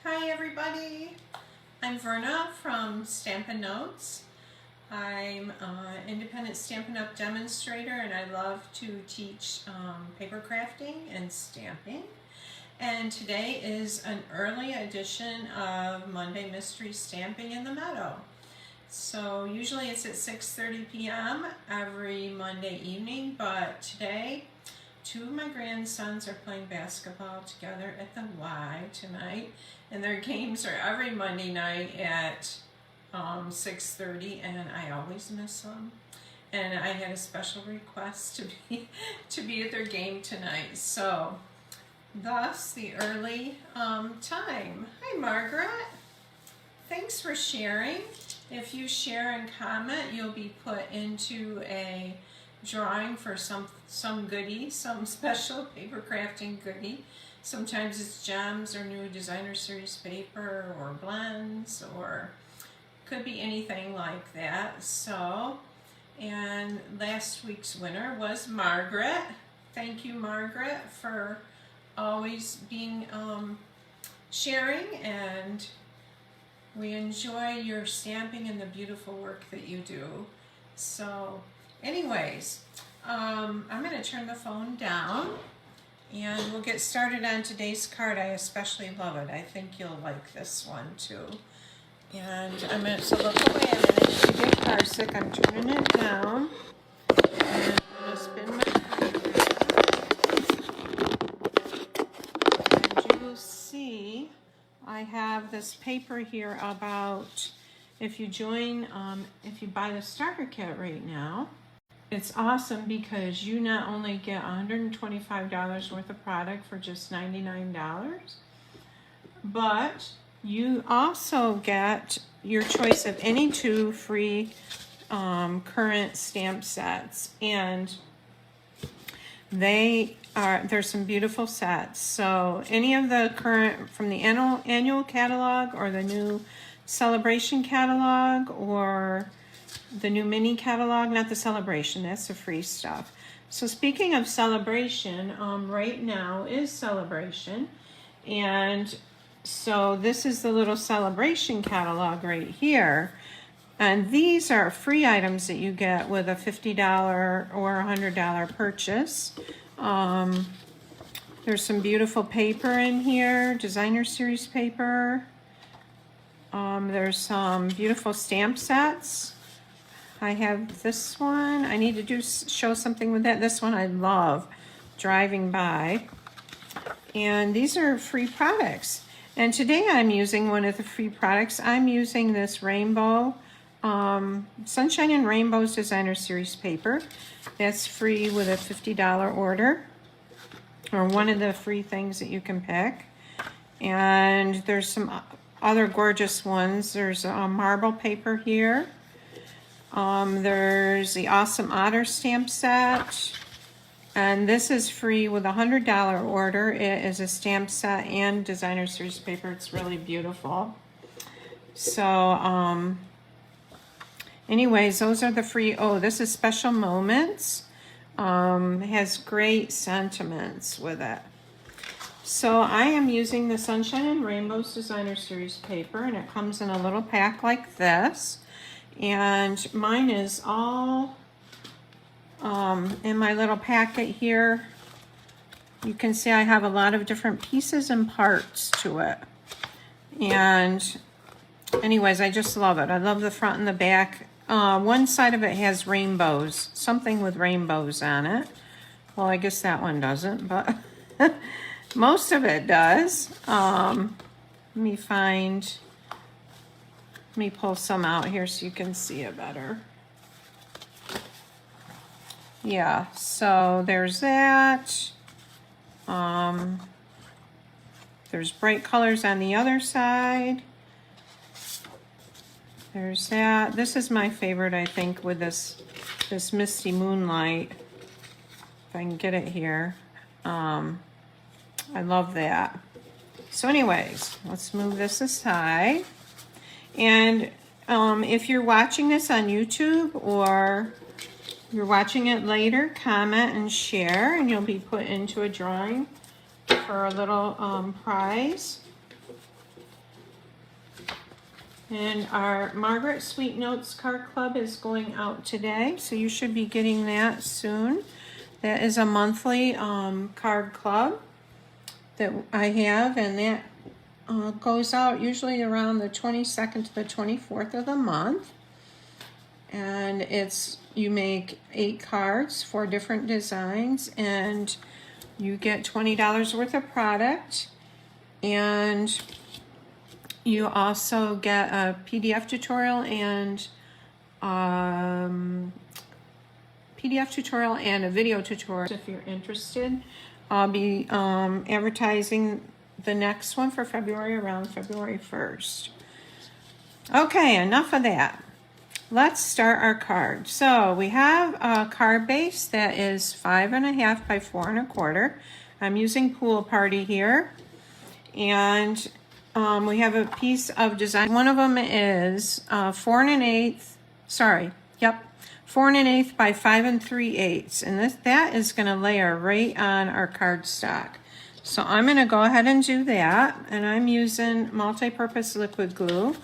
Hi everybody, I'm Verna from StampinNotes. I'm an independent Stampin' Up! Demonstrator and I love to teach paper crafting and stamping. And today is an early edition of Monday Mystery Stamping in the Meadow. So usually it's at 6:30 p.m. every Monday evening, but today two of my grandsons are playing basketball together at the Y tonight, and their games are every Monday night at 6:30, and I always miss them. And I had a special request to be at their game tonight, so thus the early time. Hi Margaret, thanks for sharing. If you share and comment, you'll be put into a drawing for some goodie, some special paper crafting goodie. Sometimes it's gems or new designer series paper or blends, or could be anything like that. So, and last week's winner was Margaret. Thank you, Margaret, for always being sharing, and we enjoy your stamping and the beautiful work that you do. So anyways, I'm going to turn the phone down and we'll get started on today's card. I especially love it. I think you'll like this one too. And I'm going to look away a minute. If you get car sick, I'm turning it down. And I'm going to spin my card. And you will see I have this paper here about if you join, if you buy the starter kit right now, it's awesome because you not only get $125 worth of product for just $99, but you also get your choice of any two free current stamp sets, and there's some beautiful sets. So any of the current from the annual catalog or the new celebration catalog or the new mini catalog, not the celebration, that's the free stuff. So speaking of celebration, right now is celebration, and so this is the little celebration catalog right here, and these are free items that you get with a $50 or $100 purchase. There's some beautiful paper in here, designer series paper. There's some beautiful stamp sets. I have this one. I need to show something with that. This one I love, driving by. And these are free products. And today I'm using one of the free products. I'm using this rainbow, Sunshine and Rainbows Designer Series paper. That's free with a $50 order, or one of the free things that you can pick. And there's some other gorgeous ones. There's a marble paper here. There's the awesome Otter stamp set, and this is free with a $100 order. It is a stamp set and designer series paper. It's really beautiful. So anyways, those are the free. Oh, this is Special Moments. It has great sentiments with it. So I am using the Sunshine and Rainbows Designer Series paper, and it comes in a little pack like this. And mine is all in my little packet here. You can see I have a lot of different pieces and parts to it. And anyways, I just love it. I love the front and the back. One side of it has rainbows, something with rainbows on it. Well, I guess that one doesn't, but most of it does. Let me pull some out here so you can see it better. Yeah, so there's that. There's bright colors on the other side. There's that. This is my favorite, I think, with this misty moonlight. If I can get it here. I love that. So anyways, let's move this aside. And if you're watching this on YouTube or you're watching it later, comment and share, and you'll be put into a drawing for a little prize. And our Margaret Sweet Notes card club is going out today, so you should be getting that soon. That is a monthly card club that I have, and that goes out usually around the 22nd to the 24th of the month. And it's, you make 8 cards, 4 different designs, and you get $20 worth of product. And you also get a PDF tutorial and a video tutorial if you're interested. I'll be advertising the next one for February around February 1st. Okay, enough of that. Let's start our card. So we have a card base that is 5.5 by 4 1/4. I'm using Pool Party here. And we have a piece of design. One of them is 4 1/8 by 5 3/8, and that is going to layer right on our cardstock. So I'm going to go ahead and do that, and I'm using multi-purpose liquid glue.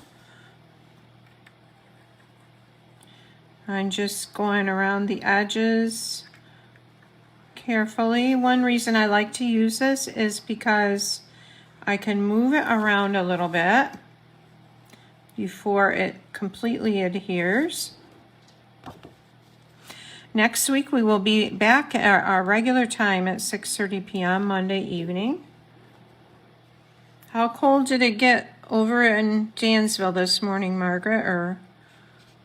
I'm just going around the edges carefully. One reason I like to use this is because I can move it around a little bit before it completely adheres. Next week we will be back at our regular time at 6:30 p.m. Monday evening. How cold did it get over in Dansville this morning, Margaret, or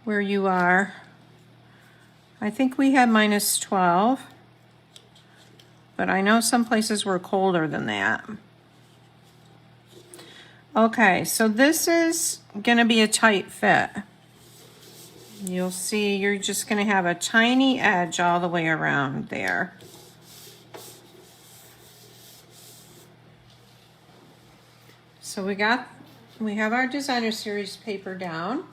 where you are? I think we had -12, but I know some places were colder than that. Okay, so this is going to be a tight fit. You'll see you're just going to have a tiny edge all the way around there. So we have our designer series paper down,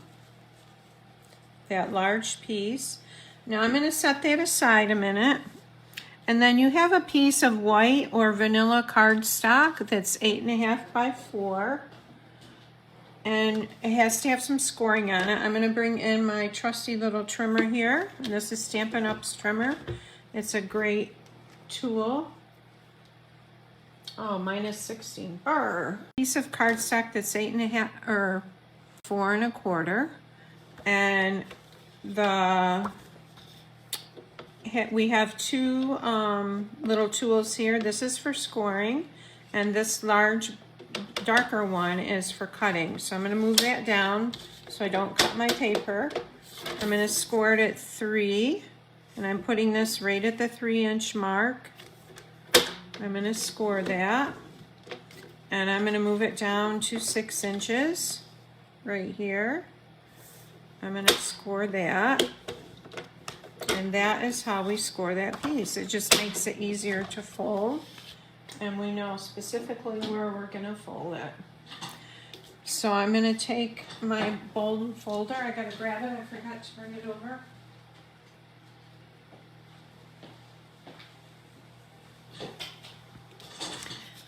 that large piece. Now I'm going to set that aside a minute. And then you have a piece of white or vanilla cardstock that's 8.5 by 4. And it has to have some scoring on it. I'm going to bring in my trusty little trimmer here. And this is Stampin' Up's trimmer. It's a great tool. Oh, -16. BRRRR. Piece of cardstock that's 8.5 or 4 1/4. And we have 2 little tools here. This is for scoring, and this large darker one is for cutting. So I'm going to move that down so I don't cut my paper. I'm going to score it at 3, and I'm putting this right at the 3-inch mark. I'm going to score that, and I'm going to move it down to 6 inches right here. I'm going to score that, and that is how we score that piece. It just makes it easier to fold, and we know specifically where we're going to fold it. So I'm going to take my bold folder. I got to grab it. I forgot to bring it over.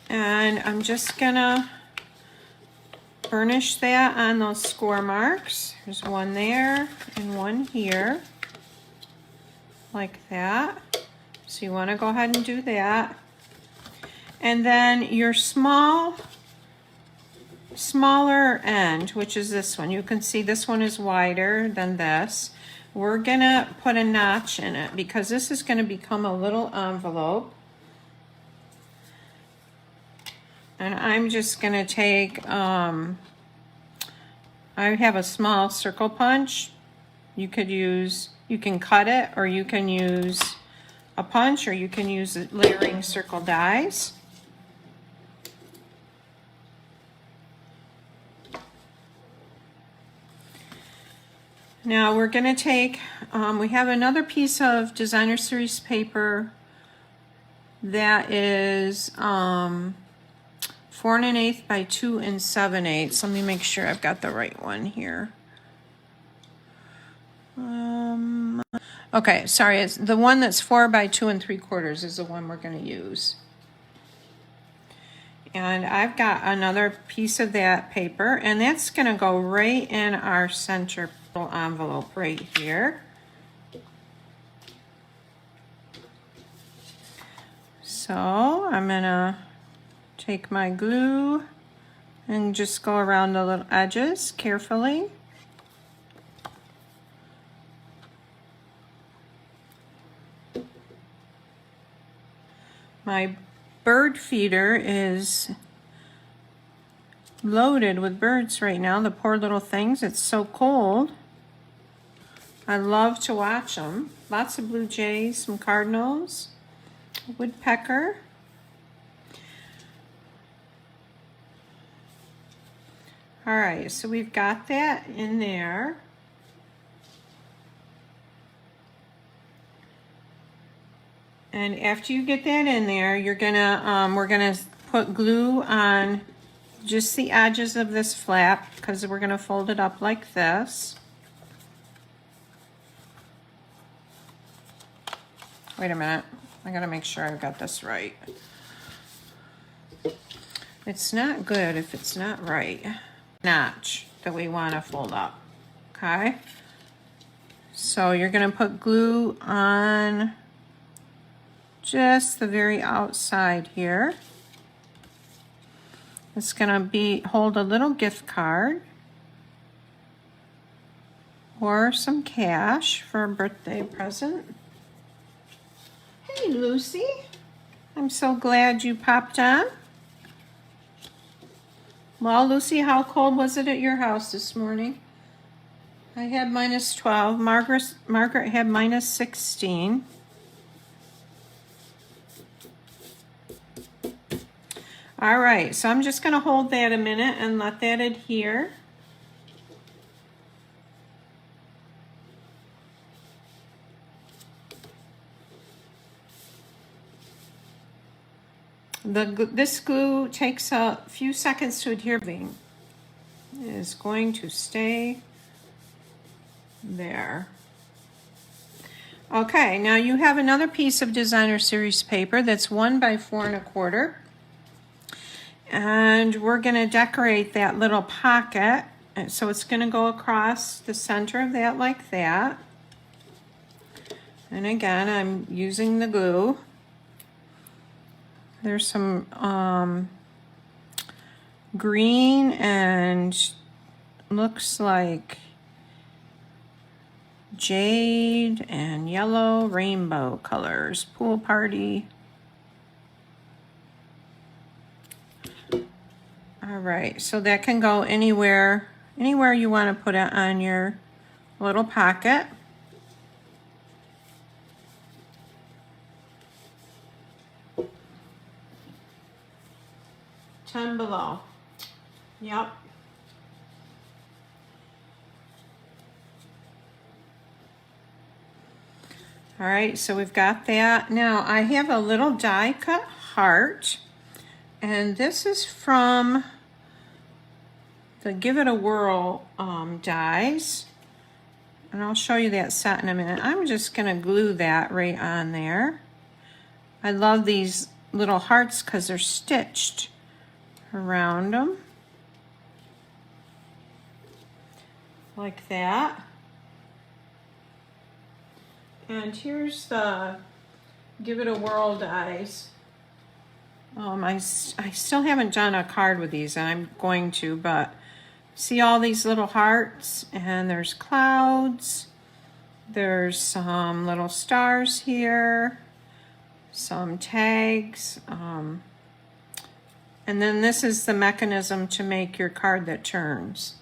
And I'm just going to burnish that on those score marks. There's one there and one here, like that. So you want to go ahead and do that. And then your smaller end, which is this one, you can see this one is wider than this. We're gonna put a notch in it because this is gonna become a little envelope. And I'm just gonna take, I have a small circle punch. You can cut it, or you can use a punch, or you can use layering circle dies. Now we're going to take, we have another piece of designer series paper that is 4 1/8 by 2 7/8. Let me make sure I've got the right one here. Okay, sorry, it's the one that's 4 by 2 3/4 is the one we're going to use. And I've got another piece of that paper, and that's gonna go right in our center little envelope right here. So I'm gonna take my glue and just go around the little edges carefully. My bird feeder is loaded with birds right now, the poor little things. It's so cold. I love to watch them. Lots of blue jays, some cardinals, woodpecker. All right, so we've got that in there. And after you get that in there, you're gonna, we're gonna put glue on just the edges of this flap because we're gonna fold it up like this. Wait a minute, I gotta make sure I've got this right. It's not good if it's not right. Notch that we wanna fold up, okay? So you're gonna put glue on just the very outside here. It's gonna hold a little gift card or some cash for a birthday present. Hey Lucy, I'm so glad you popped on. Well, Lucy, how cold was it at your house this morning? I had -12. Margaret had -16. All right, so I'm just gonna hold that a minute and let that adhere. This glue takes a few seconds to adhere. It is going to stay there. Okay, now you have another piece of designer series paper that's 1 by 4 1/4. And we're gonna decorate that little pocket. And so it's gonna go across the center of that like that. And again, I'm using the glue. There's some green and looks like jade and yellow rainbow colors. Pool party. All right, so that can go anywhere you want to put it on your little pocket. Ten below. Yep. All right, so we've got that. Now I have a little die cut heart, and this is from the Give It a Whirl dies. And I'll show you that set in a minute. I'm just gonna glue that right on there. I love these little hearts because they're stitched around them. Like that. And here's the Give It a Whirl dies. I still haven't done a card with these, and I'm going to, but see all these little hearts, and there's clouds, there's some little stars here, some tags, and then this is the mechanism to make your card that turns.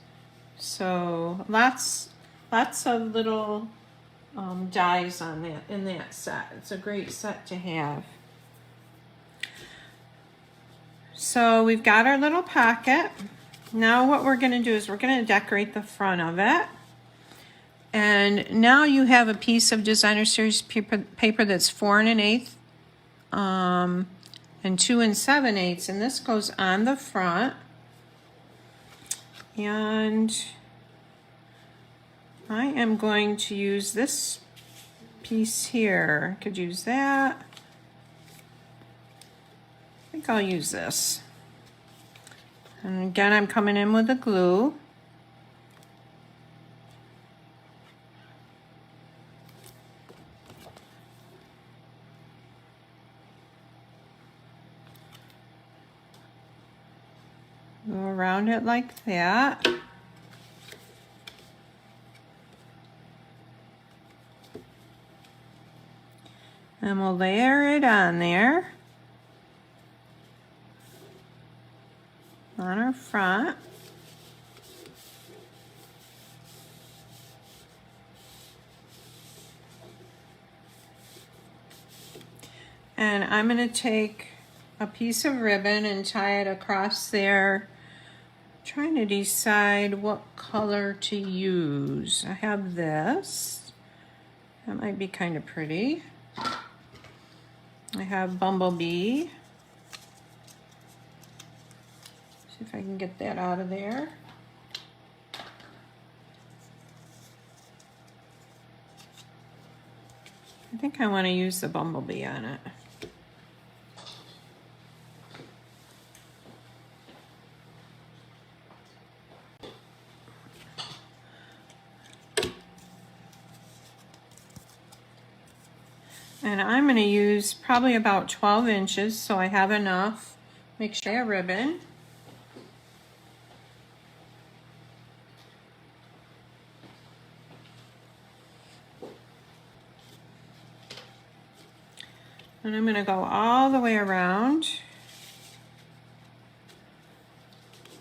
So lots of little dies on that in that set. It's a great set to have. So we've got our little pocket. Now what we're going to do is we're going to decorate the front of it. And now you have a piece of designer series paper that's 4 1/8 and 2 7/8, and this goes on the front. And I am going to use this piece here. Could use that. I think I'll use this. And again, I'm coming in with the glue. Go around it like that. And we'll layer it on there on our front. And I'm going to take a piece of ribbon and tie it across there. I'm trying to decide what color to use. I have this. That might be kind of pretty. I have Bumblebee. See if I can get that out of there. I think I want to use the Bumblebee on it. And I'm going to use probably about 12 inches, so I have enough. Make sure I have ribbon. And I'm going to go all the way around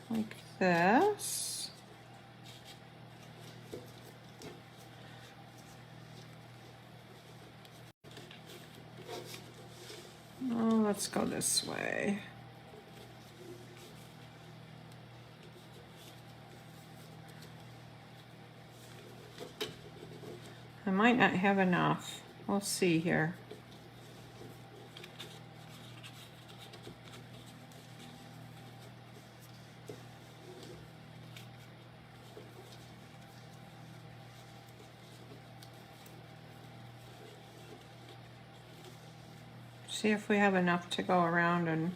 like this. Oh, let's go this way. I might not have enough. We'll see here. See if we have enough to go around and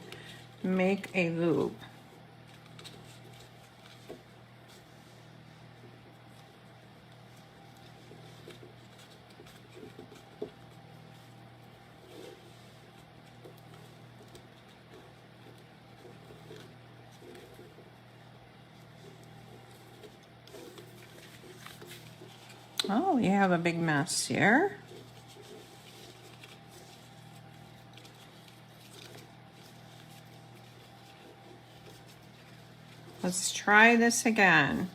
make a loop. Oh, we have a big mess here. Let's try this again.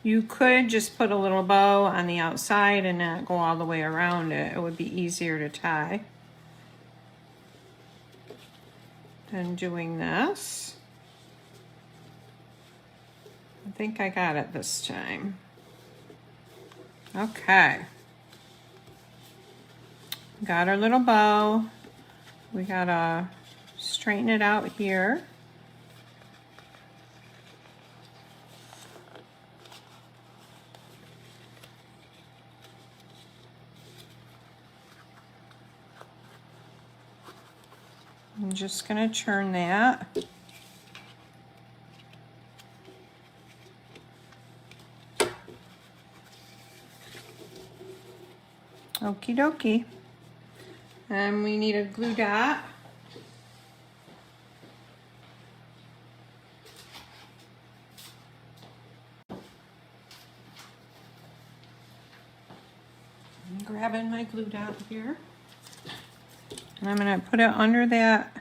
You could just put a little bow on the outside and not go all the way around it. It would be easier to tie than doing this. I think I got it this time. Okay. Got our little bow. We gotta straighten it out here. I'm just going to turn that. Okie dokie. And we need a glue dot. I'm grabbing my glue dot here. And I'm going to put it under that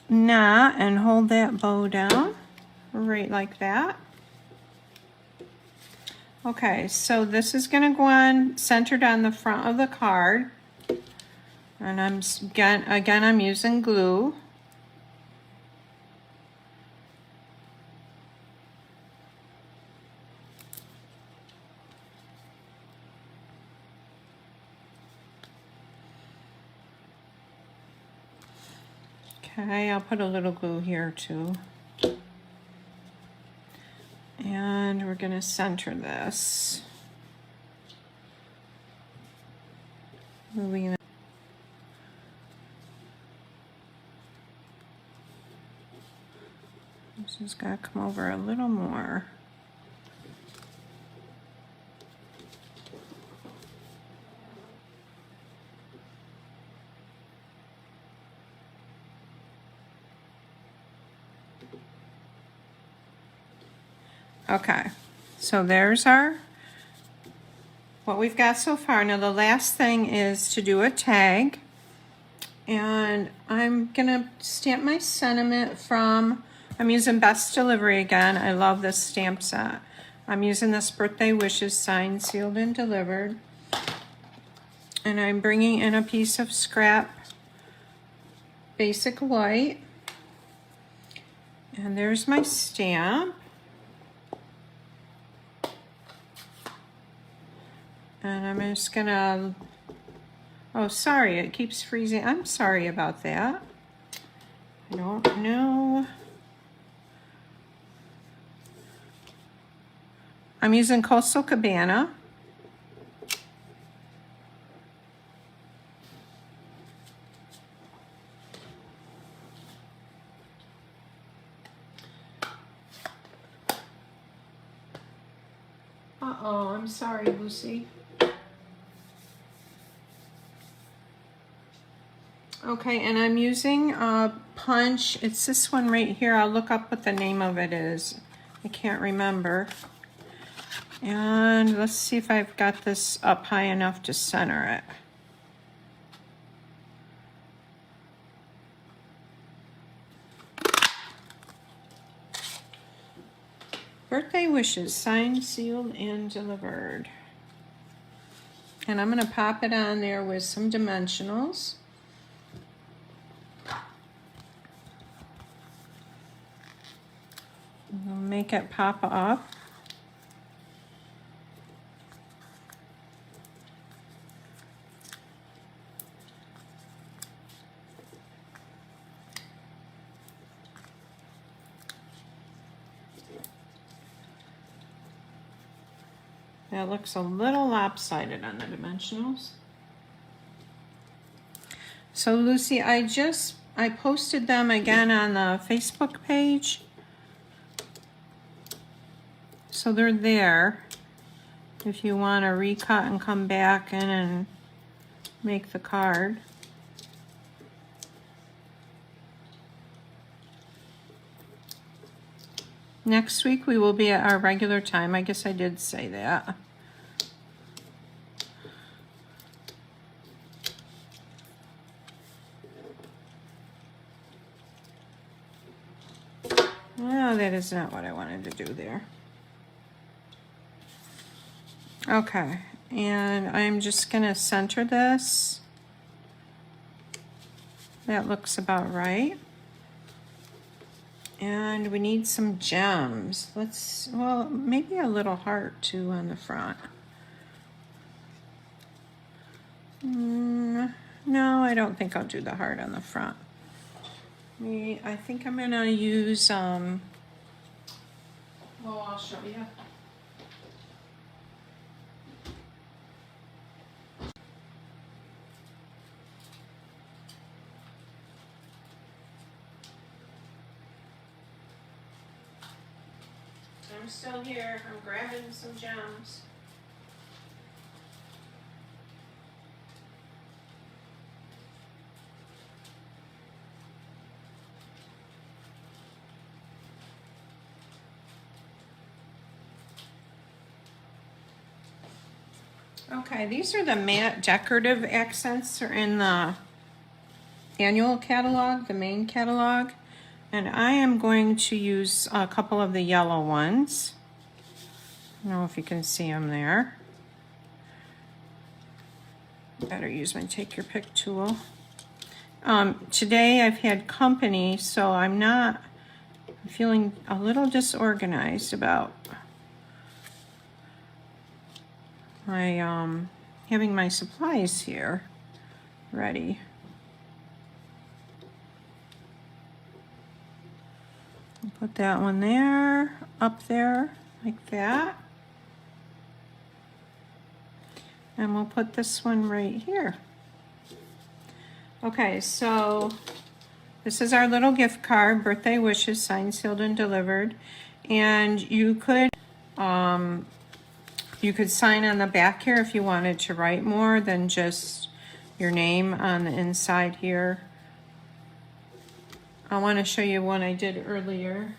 knot and hold that bow down right like that. Okay, so this is going to go on centered on the front of the card. And again I'm using glue. Okay, I'll put a little glue here too. And we're going to center this. Moving it. This has got to come over a little more. Okay, so there's what we've got so far. Now the last thing is to do a tag, and I'm gonna stamp my sentiment from, I'm using Best Delivery again. I love this stamp set. I'm using this Birthday Wishes signed, sealed, and delivered. And I'm bringing in a piece of scrap basic white. And there's my stamp. And I'm just gonna, oh sorry, it keeps freezing. I'm sorry about that. I don't know. I'm using Coastal Cabana. Uh-oh, I'm sorry, Lucy. Okay, and I'm using punch. It's this one right here. I'll look up what the name of it is. I can't remember. And let's see if I've got this up high enough to center it. Birthday Wishes, signed, sealed, and delivered. And I'm going to pop it on there with some dimensionals. We'll make it pop up. That looks a little lopsided on the dimensionals. So Lucy, I posted them again on the Facebook page. So they're there if you want to recut and come back in and make the card. Next week we will be at our regular time. I guess I did say that. No, that is not what I wanted to do there. Okay, and I'm just gonna center this. That looks about right. And we need some gems. Well, maybe a little heart too on the front. No, I don't think I'll do the heart on the front. I think I'm gonna use, well, I'll show you. I'm still here. I'm grabbing some gems. Okay, these are the matte decorative accents. They're in the annual catalog, the main catalog. And I am going to use a couple of the yellow ones. I don't know if you can see them there. Better use my take your pick tool. Today I've had company, so I'm feeling a little disorganized about my having my supplies here ready. Put that one there, up there, like that. And we'll put this one right here. Okay, so This is our little gift card, birthday wishes, signed, sealed, and delivered. And you could sign on the back here if you wanted to write more than just your name on the inside here. I want to show you one I did earlier.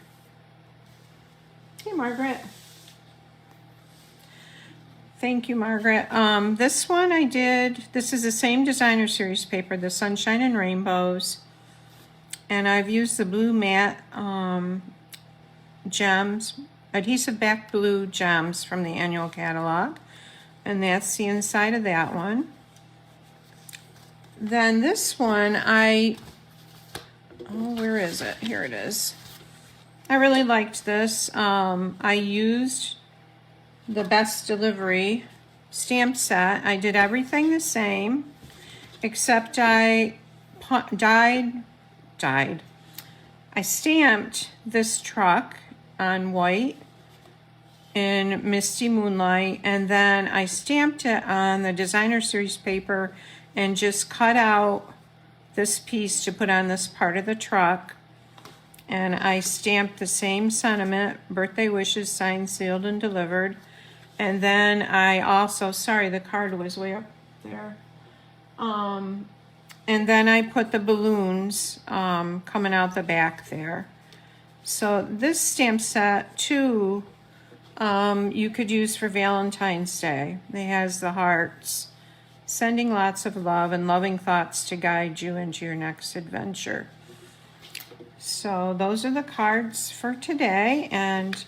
Hey, Margaret. Thank you, Margaret. This one I did, this is the same designer series paper, the Sunshine and Rainbows. And I've used the blue matte gems, adhesive back blue gems from the annual catalog. And that's the inside of that one. Then this one, where is it? Here it is. I really liked this. I used the Best Delivery stamp set. I did everything the same, except I stamped this truck on white in Misty Moonlight, and then I stamped it on the designer series paper and just cut out this piece to put on this part of the truck. And I stamped the same sentiment, birthday wishes, signed, sealed, and delivered. And then I also, sorry, the card was way up there. And then I put the balloons coming out the back there. So this stamp set too, you could use for Valentine's Day. It has the hearts, sending lots of love and loving thoughts to guide you into your next adventure. So those are the cards for today, and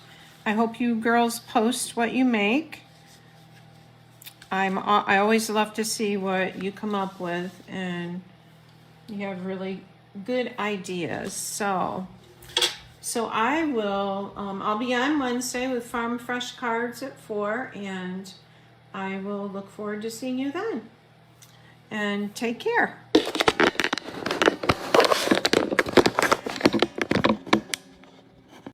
I hope you girls post what you make. I always love to see what you come up with, and you have really good ideas. So I will, I'll be on Wednesday with Farm Fresh Cards at 4, and I will look forward to seeing you then. And take care.